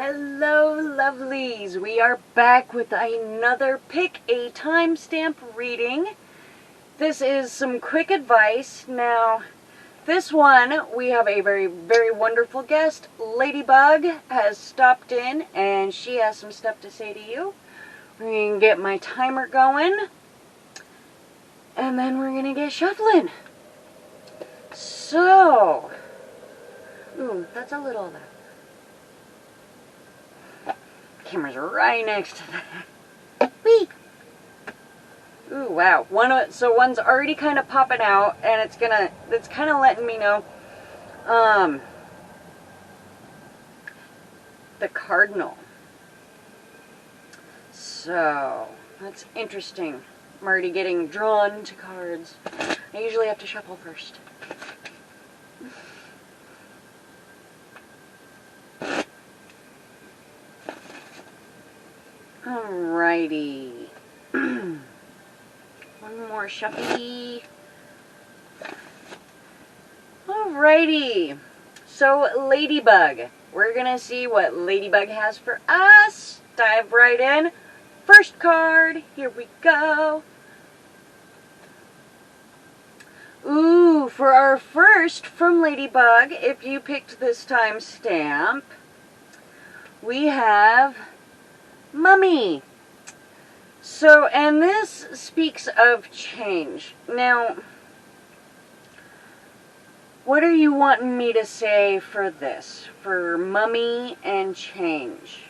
Hello, lovelies. We are back with another Pick a Timestamp reading. This is some quick advice. Now, this one, we have a very, very wonderful guest. Ladybug has stopped in, and she has some stuff to say to you. We're going to get my timer going, and then we're going to get shuffling. So, ooh, that's a little of that. Camera's right next to that. Whee! Ooh, wow. So one's already kind of popping out, and it's kind of letting me know. The Cardinal. So, that's interesting. I'm already getting drawn to cards. I usually have to shuffle first. Alrighty. One more shuffly. Alrighty. So, Ladybug. We're gonna see what Ladybug has for us. Dive right in. First card. Here we go. Ooh, for our first from Ladybug, if you picked this timestamp, we have Mummy. So, and this speaks of change. Now, what are you wanting me to say for this? For Mummy and change?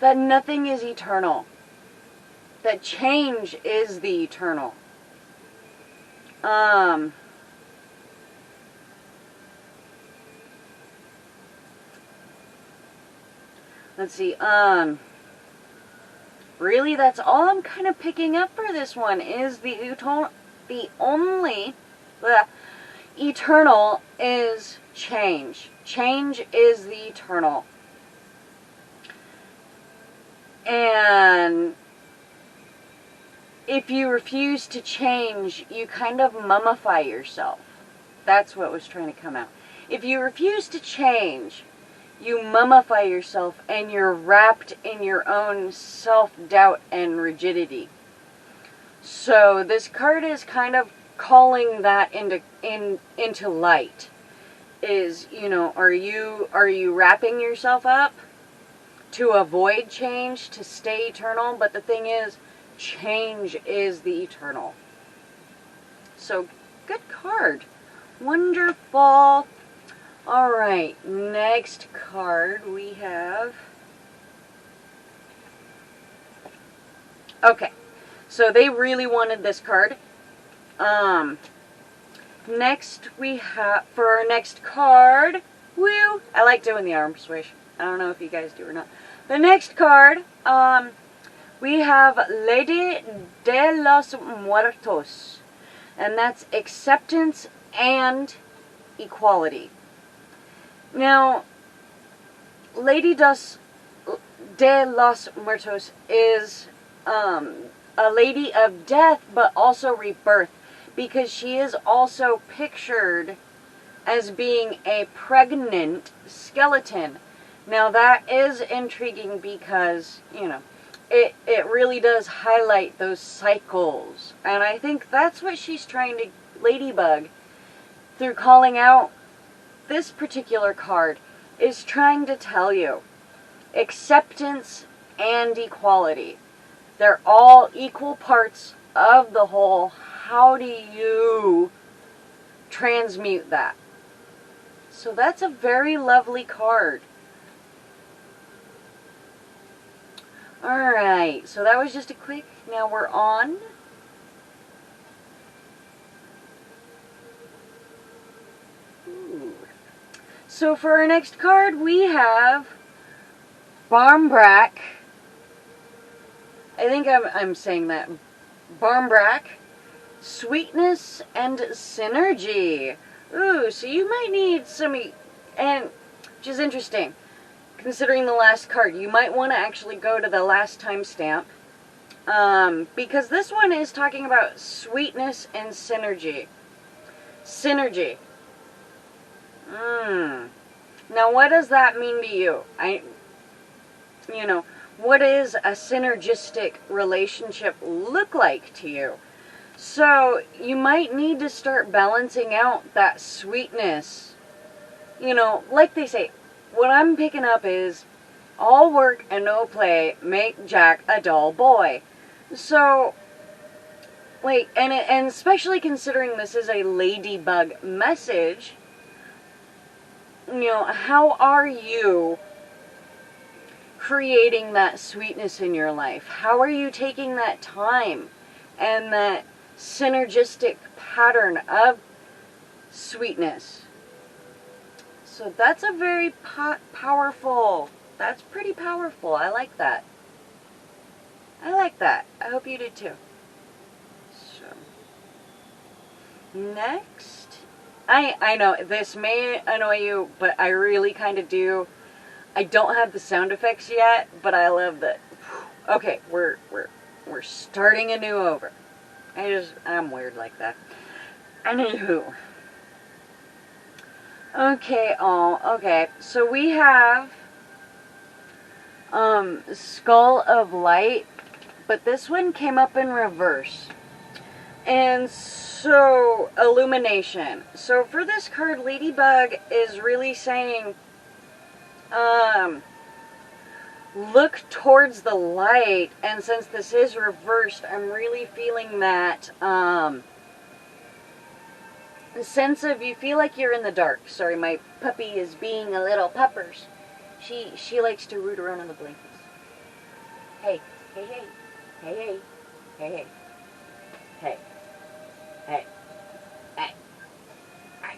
That nothing is eternal. That change is the eternal. Let's see, really that's all I'm kind of picking up for this one is the only eternal is change. Change is the eternal. And if you refuse to change, you kind of mummify yourself. That's what was trying to come out. If you refuse to change, you mummify yourself and you're wrapped in your own self-doubt and rigidity. So this card is kind of calling that into light. Is, you know, are you wrapping yourself up to avoid change, to stay eternal? But the thing is, change is the eternal. So, good card. Wonderful. Alright, next card we have... Okay, so they really wanted this card. Next we have, for our next card, woo! I like doing the arm swish. I don't know if you guys do or not. The next card, we have Lady de los Muertos. And that's acceptance and equality. Now, Lady de los Muertos is a lady of death, but also rebirth, because she is also pictured as being a pregnant skeleton. Now, that is intriguing because, you know, it really does highlight those cycles. And I think that's what she's trying to, Ladybug, through calling out this particular card, is trying to tell you acceptance and equality. They're all equal parts of the whole. How do you transmute that? So that's a very lovely card. Alright, so that was just a quick, now we're on. Ooh. So for our next card, we have Barmbrack. I think I'm saying that. Barmbrack. Sweetness and synergy. Ooh, so you might need some, and which is interesting. Considering the last card, you might want to actually go to the last timestamp. Because this one is talking about sweetness and synergy. Synergy. Now, what does that mean to you? What does a synergistic relationship look like to you? So, you might need to start balancing out that sweetness. Like they say, what I'm picking up is all work and no play make Jack a dull boy. So, and especially considering this is a Ladybug message, how are you creating that sweetness in your life? How are you taking that time and that synergistic pattern of sweetness? So that's a very powerful, that's pretty powerful. I like that. I like that. I hope you did too. So, next. I know, this may annoy you, but I really kind of do. I don't have the sound effects yet, but I love that. Okay, we're starting anew over. I'm weird like that. Anywho. Okay, okay. So we have Skull of Light, but this one came up in reverse. And so, illumination. So for this card, Ladybug is really saying, look towards the light. And since this is reversed, I'm really feeling that, sense of you feel like you're in the dark. Sorry, my puppy is being a little puppers. She likes to root around in the blankets. Hey, hey, hey, hey, hey, hey, hey, hey. Hey. Hey. Hey.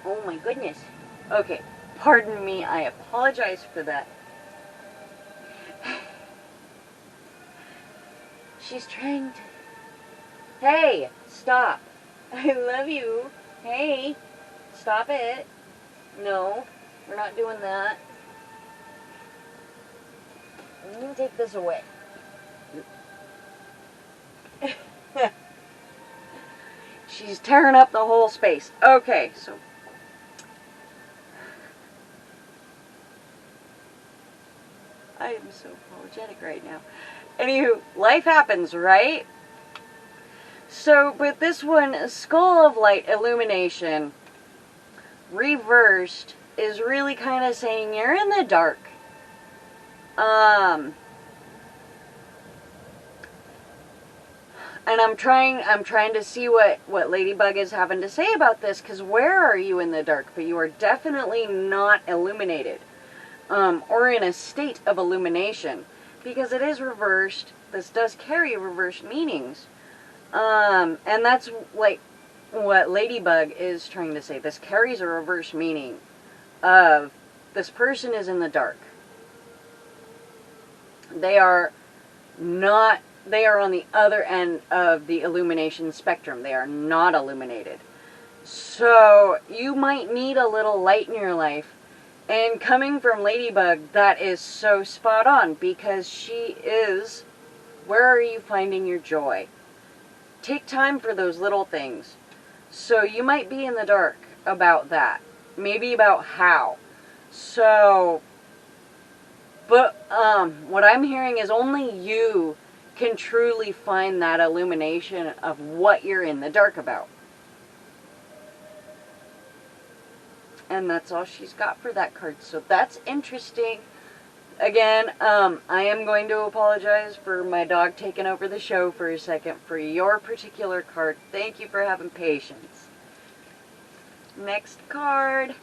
Oh my goodness. Okay, pardon me, I apologize for that. She's trying to... Hey, stop. I love you. Hey, stop it. No, we're not doing that. I'm going to take this away. She's tearing up the whole space. Okay, so... I am so apologetic right now. Anywho, life happens, right? So, but this one, Skull of Light, Illumination, reversed, is really kind of saying you're in the dark. And I'm trying to see what Ladybug is having to say about this, because where are you in the dark? But you are definitely not illuminated, or in a state of illumination, because it is reversed. This does carry reversed meanings, and that's like what Ladybug is trying to say. This carries a reverse meaning of this person is in the dark. They are not... They are on the other end of the illumination spectrum. They are not illuminated. So, you might need a little light in your life. And coming from Ladybug, that is so spot on, because she is, where are you finding your joy? Take time for those little things. So, you might be in the dark about that. Maybe about how. So, but what I'm hearing is only you can truly find that illumination of what you're in the dark about. And that's all she's got for that card. So that's interesting. Again, I am going to apologize for my dog taking over the show for a second for your particular card. Thank you for having patience. Next card.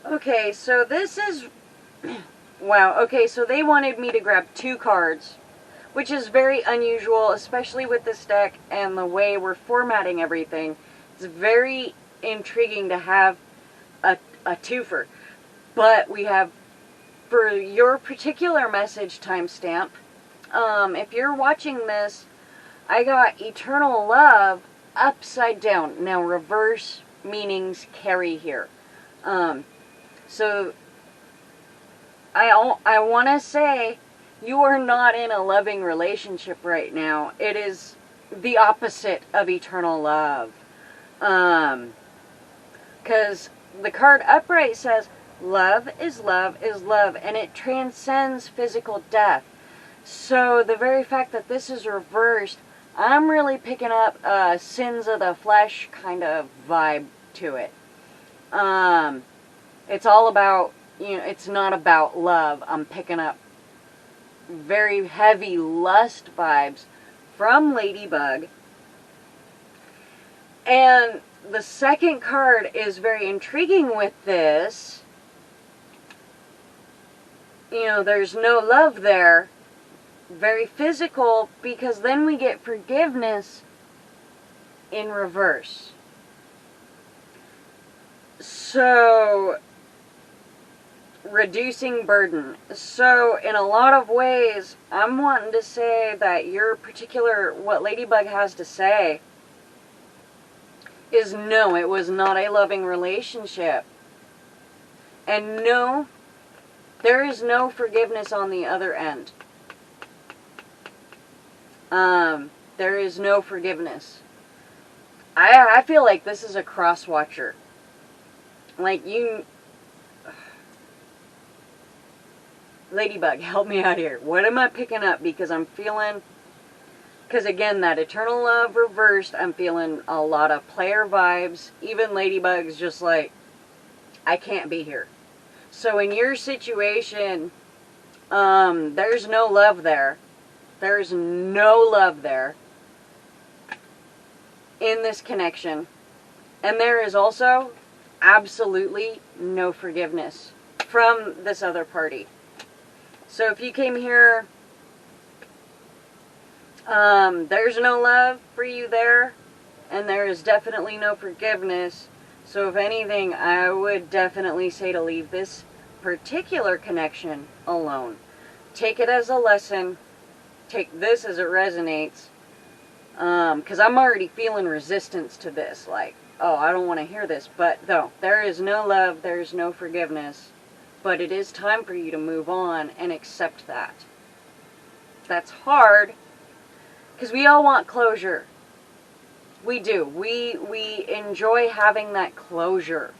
Okay, so this is... Wow, okay, so they wanted me to grab 2 cards, which is very unusual, especially with this deck and the way we're formatting everything. It's very intriguing to have a twofer. But we have, for your particular message timestamp, if you're watching this, I got Eternal Love upside down. Now, reverse meanings carry here. So, I want to say You are not in a loving relationship right now. It is the opposite of eternal love. Because the card upright says, love is love is love, and it transcends physical death. So the very fact that this is reversed, I'm really picking up sins of the flesh kind of vibe to it. It's all about, it's not about love. I'm picking up very heavy lust vibes from Ladybug. And the second card is very intriguing with this. There's no love there. Very physical, because then we get forgiveness in reverse. So, reducing burden. So, in a lot of ways, I'm wanting to say that what Ladybug has to say is no, it was not a loving relationship. And no, there is no forgiveness on the other end. There is no forgiveness. I feel like this is a cross-watcher. Like Ladybug, help me out here. What am I picking up? Because I'm feeling, because again, that eternal love reversed, I'm feeling a lot of player vibes. Even Ladybug's just like, I can't be here. So in your situation, there's no love there. There's no love there in this connection. And there is also absolutely no forgiveness from this other party. So if you came here, there's no love for you there, and there is definitely no forgiveness. So if anything, I would definitely say to leave this particular connection alone. Take it as a lesson. Take this as it resonates. Because I'm already feeling resistance to this. Like, oh, I don't want to hear this. But no, there is no love. There is no forgiveness. But it is time for you to move on and accept that. That's hard. Because we all want closure. We do. We enjoy having that closure.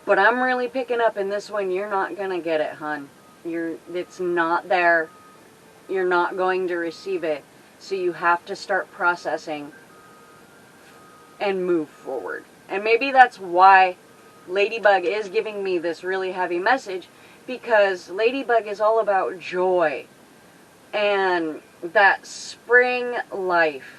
But I'm really picking up in this one, you're not going to get it, hon. It's not there. You're not going to receive it. So you have to start processing and move forward. And maybe that's why Ladybug is giving me this really heavy message, because Ladybug is all about joy and that spring life.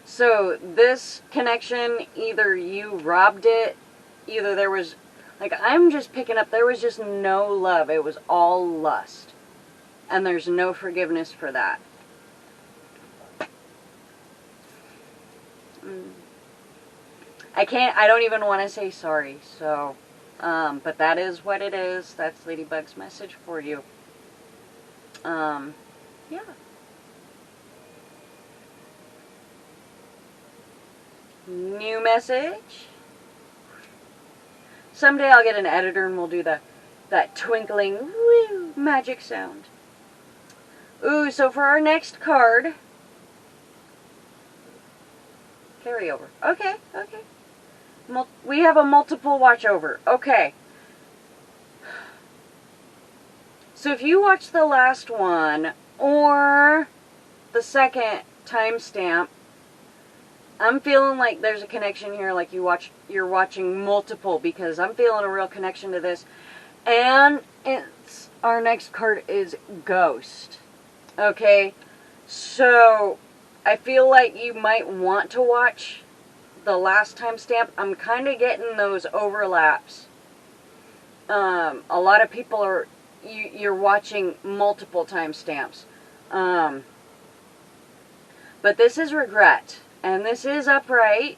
So this connection, either you robbed it, either there was, like, I'm just picking up, there was just no love. It was all lust. And there's no forgiveness for that. I don't even want to say sorry, so, but that is what it is. That's Ladybug's message for you. Yeah. New message. Someday I'll get an editor and we'll do that twinkling woo magic sound. Ooh, so for our next card, carryover. Okay. We have a multiple watch over. Okay. So if you watch the last one or the second timestamp, I'm feeling like there's a connection here, like you're watching multiple, because I'm feeling a real connection to this. And our next card is Ghost. Okay, so I feel like you might want to watch the last timestamp. I'm kind of getting those overlaps. A lot of people are, you're watching multiple timestamps. But this is regret. And this is upright.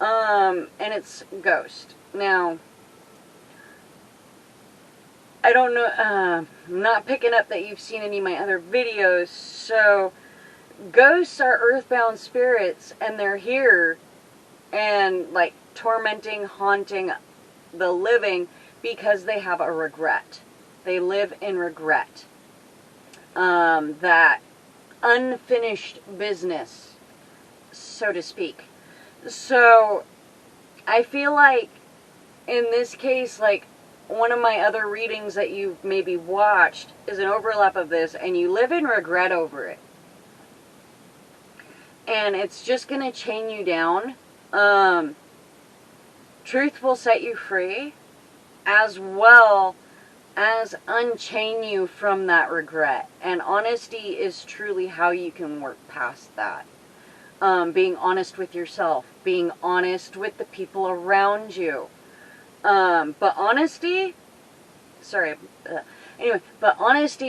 And it's Ghost. Now, I don't know, I'm not picking up that you've seen any of my other videos, so ghosts are earthbound spirits, and they're here, and, like, tormenting, haunting the living, because they have a regret. They live in regret. That unfinished business, so to speak. So I feel like in this case, like one of my other readings that you've maybe watched is an overlap of this, and you live in regret over it. And it's just going to chain you down. Truth will set you free, as well as unchain you from that regret. And honesty is truly how you can work past that. Being honest with yourself, being honest with the people around you. But honesty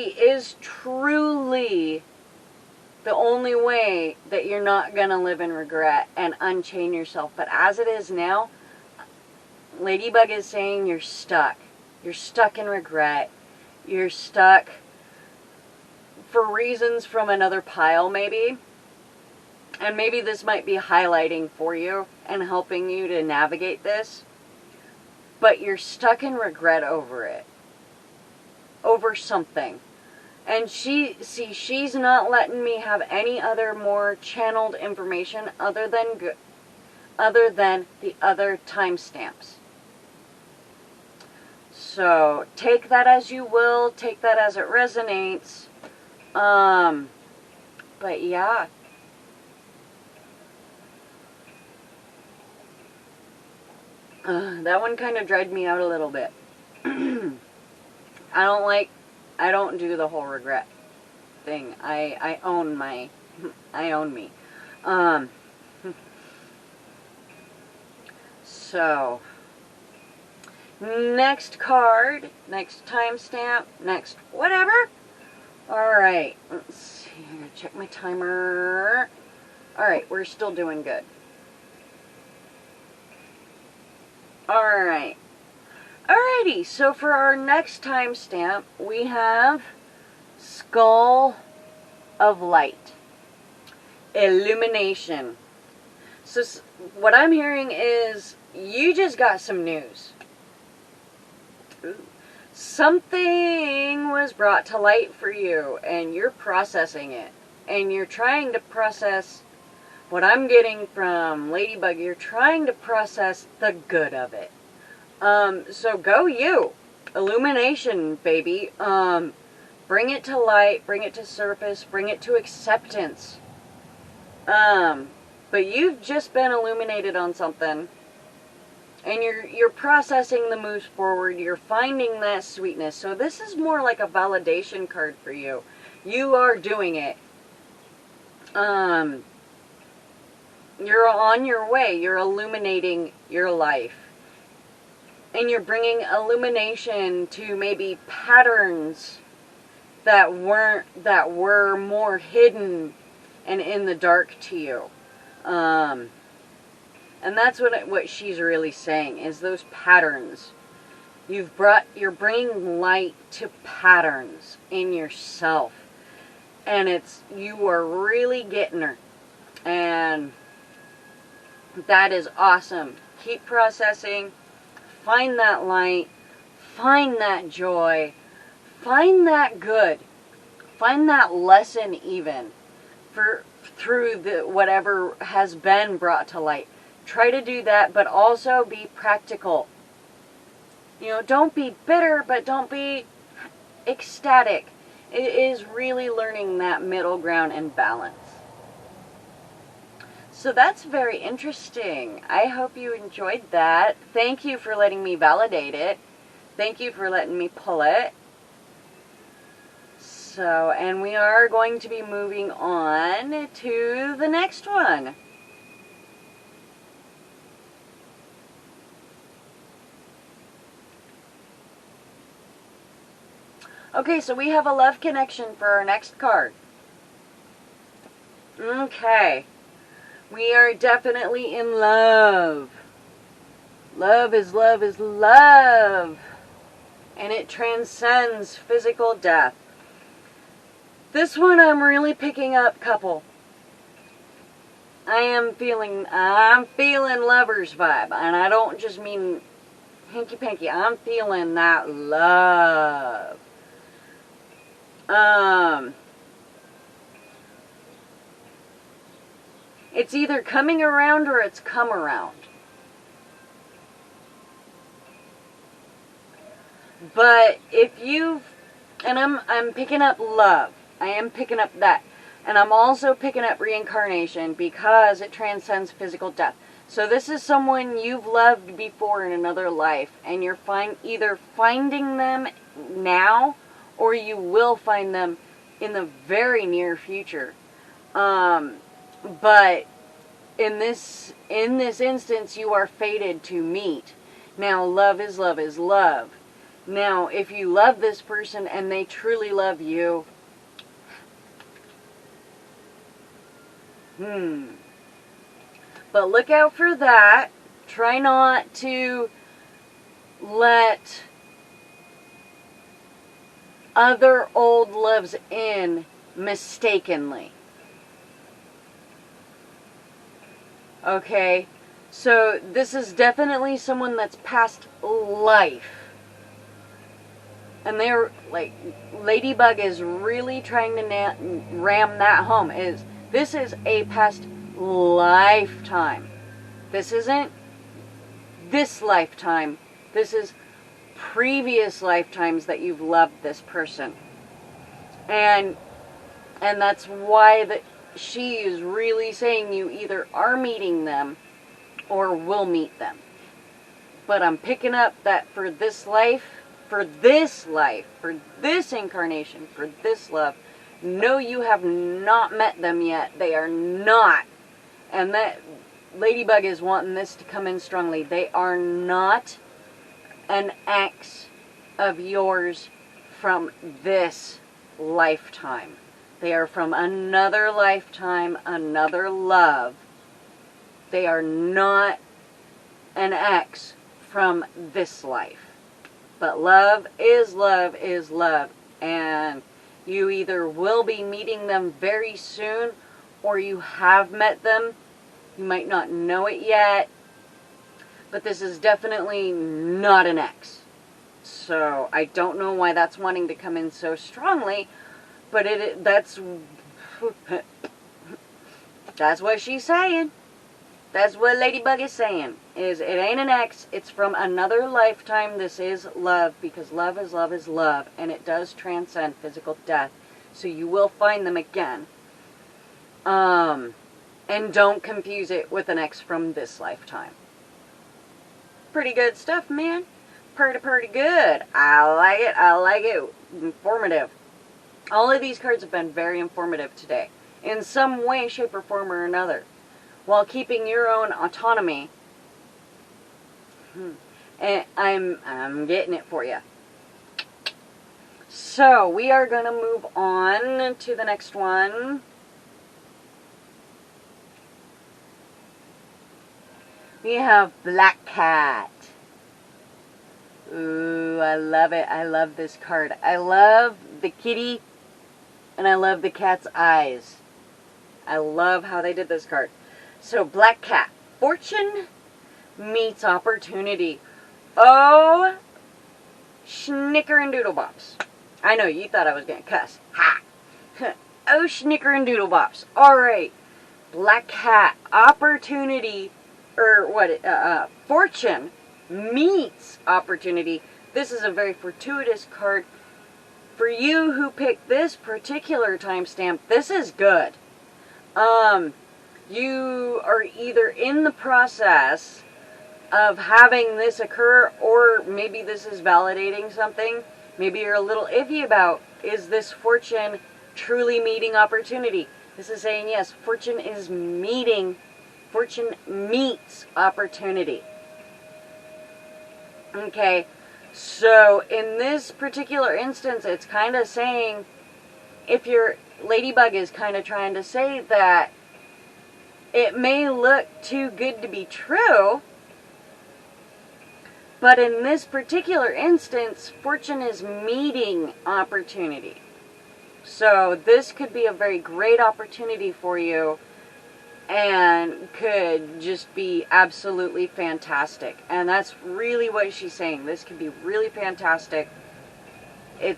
is truly the only way that you're not going to live in regret and unchain yourself. But as it is now, Ladybug is saying you're stuck. You're stuck in regret. You're stuck for reasons from another pile, maybe. And maybe this might be highlighting for you and helping you to navigate this. But you're stuck in regret over it. Over something. And she's not letting me have any other more channeled information other than the other timestamps. So take that as you will, take that as it resonates. But yeah. That one kind of dried me out a little bit. I don't do the whole regret thing. I own me. So, next card, next timestamp, next whatever. Alright, let's see, I'm going to check my timer. Alright, we're still doing good. Alright. Alrighty, so for our next timestamp, we have Skull of Light. Illumination. So what I'm hearing is you just got some news. Ooh. Something was brought to light for you, and you're processing it. And you're trying to process what I'm getting from Ladybug. You're trying to process the good of it. So go you. Illumination, baby. Bring it to light, bring it to surface, bring it to acceptance. But you've just been illuminated on something. And you're processing the moves forward. You're finding that sweetness. So this is more like a validation card for you. You are doing it. You're on your way. You're illuminating your life. And you're bringing illumination to maybe patterns that were more hidden and in the dark to you. And that's what she's really saying, is those patterns. You're bringing light to patterns in yourself. And you are really getting her. And that is awesome. Keep processing. Find that light. Find that joy. Find that good. Find that lesson even through whatever has been brought to light. Try to do that, but also be practical. Don't be bitter, but don't be ecstatic. It is really learning that middle ground and balance. So that's very interesting. I hope you enjoyed that. Thank you for letting me validate it. Thank you for letting me pull it. So, and we are going to be moving on to the next one. Okay, so we have a love connection for our next card. Okay. We are definitely in love. Love is love is love. And it transcends physical death. This one I'm really picking up couple. I'm feeling lover's vibe. And I don't just mean hanky-panky. I'm feeling that love. It's either coming around or it's come around. But if you've, and I'm picking up love. I am picking up that. And I'm also picking up reincarnation because it transcends physical death. So this is someone you've loved before in another life, and you're either finding them now, or you will find them in the very near future. But in this instance, you are fated to meet. Now, love is love is love. Now, if you love this person and they truly love you, but look out for that. Try not to let other old loves in mistakenly. Okay? So this is definitely someone that's past life. And they're like, Ladybug is really trying to ram that home. This is a past lifetime. This isn't this lifetime. This is previous lifetimes that you've loved this person. And that's why she is really saying you either are meeting them or will meet them. But I'm picking up that for this life, for this incarnation, for this love, no, you have not met them yet. They are not. And that Ladybug is wanting this to come in strongly. They are not an ex of yours from this lifetime. They are from another lifetime, another love. They are not an ex from this life. But love is love is love. And you either will be meeting them very soon, or you have met them. You might not know it yet. But this is definitely not an ex. So I don't know why that's wanting to come in so strongly. But that's what she's saying. That's what Ladybug is saying. It ain't an ex. It's from another lifetime. This is love, because love is love is love. And it does transcend physical death. So you will find them again. And don't confuse it with an ex from this lifetime. Pretty good stuff, man. Pretty good. I like it. I like it. Informative. All of these cards have been very informative today. In some way, shape, or form or another. While keeping your own autonomy. And I'm getting it for you. So, we are going to move on to the next one. We have Black Cat. Ooh, I love it. I love this card. I love the kitty, and I love the cat's eyes. I love how they did this card. So, Black Cat. Fortune meets opportunity. Oh, schnicker and doodle bops. I know, you thought I was going to cuss. Ha! Oh, schnicker and doodle bops. Alright. Black Cat. Opportunity, fortune meets opportunity. This is a very fortuitous card. For you who picked this particular timestamp, this is good. You are either in the process of having this occur, or maybe this is validating something. Maybe you're a little iffy about, is this fortune truly meeting opportunity? This is saying yes, fortune meets opportunity. Okay, so in this particular instance, it's kind of saying, if your Ladybug is kind of trying to say that it may look too good to be true, but in this particular instance, fortune is meeting opportunity. So this could be a very great opportunity for you, and could just be absolutely fantastic. And that's really what she's saying. This could be really fantastic. And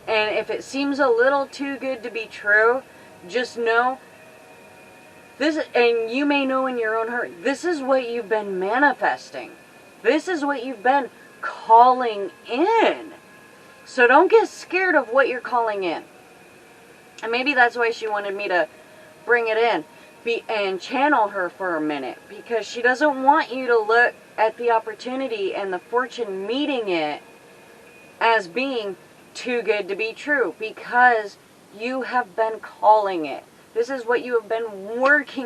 if it seems a little too good to be true, just know this, and you may know in your own heart, this is what you've been manifesting. This is what you've been calling in. So don't get scared of what you're calling in. And maybe that's why she wanted me to bring it in and channel her for a minute, because she doesn't want you to look at the opportunity and the fortune meeting it as being too good to be true, because you have been calling it. This is what you have been working